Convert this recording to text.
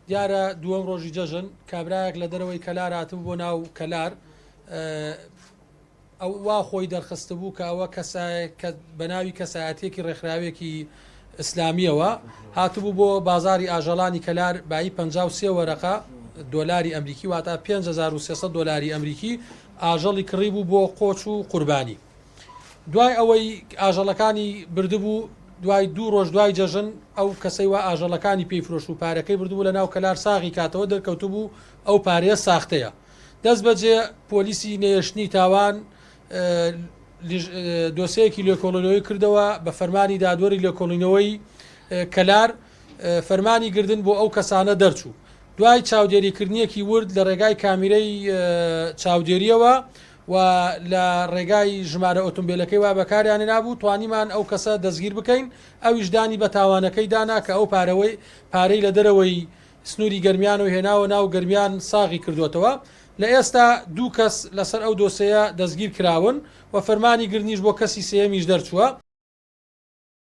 دیارە دووەم ڕۆژی جەژن کابراایەک لە دەرەوەی کەلار هاتم بۆ ناو کەلار ئەو وا خۆی دەرخست بوو کە ئەوە کەسایە بە ناوی کەسایەتێکی ڕێکخراوێکی ئیسلامیەوە هاتبوو بۆ بازاری ئاژەڵانی کەلار بای 53 وەرەقە دۆلاری ئەمریکی واتە 5300 دۆلاری ئەمریکی ئاژەڵی کڕی بوو بۆ قۆچ و قوربانی. دوای ئەوەی ئاژەڵەکانی بردبوو دوای 2 ڕۆژ دوای جەژن ئەو کەسەی وا ئاژەڵەکانی پێی فرۆش و پارەکەی بردبوو لە ناو کەلار ساغی کاتەوە دەرکەوتو بوو ئەو پارەیە ساختەیە. دەست بەجێ پۆلیسی نێشتنی تاوان دۆسەیەکی لێکۆڵینەوەی کردەوە بە فەرمانی دادوەری لێکۆڵینەوەی کەلار فەرمانی گردن بۆ ئەو کەسانە دەرچوو. دوای چاودێریکردنیەکی ورد لە ڕێگای کامیرەی چاودێریەوە و لە ڕێگای ژمارە ئۆتۆمبیلەکەی وا بەکاریانە نابوو توانیمان ئەو کەسە دەستگیر بکەین ئەویشدانی بە تاوانەکەی دانا کە ئەو پارەی لە دەرەوەی سنووری گەرمیان و هێناوە ناو گەرمیان ساغی کردوتەوە. لە ئێستا 2 کەس لەسەر ئەو دۆسەیە دەستگیر کراون و فەرمانی گرنیش بۆ کەسی سێمیش دەرچووە.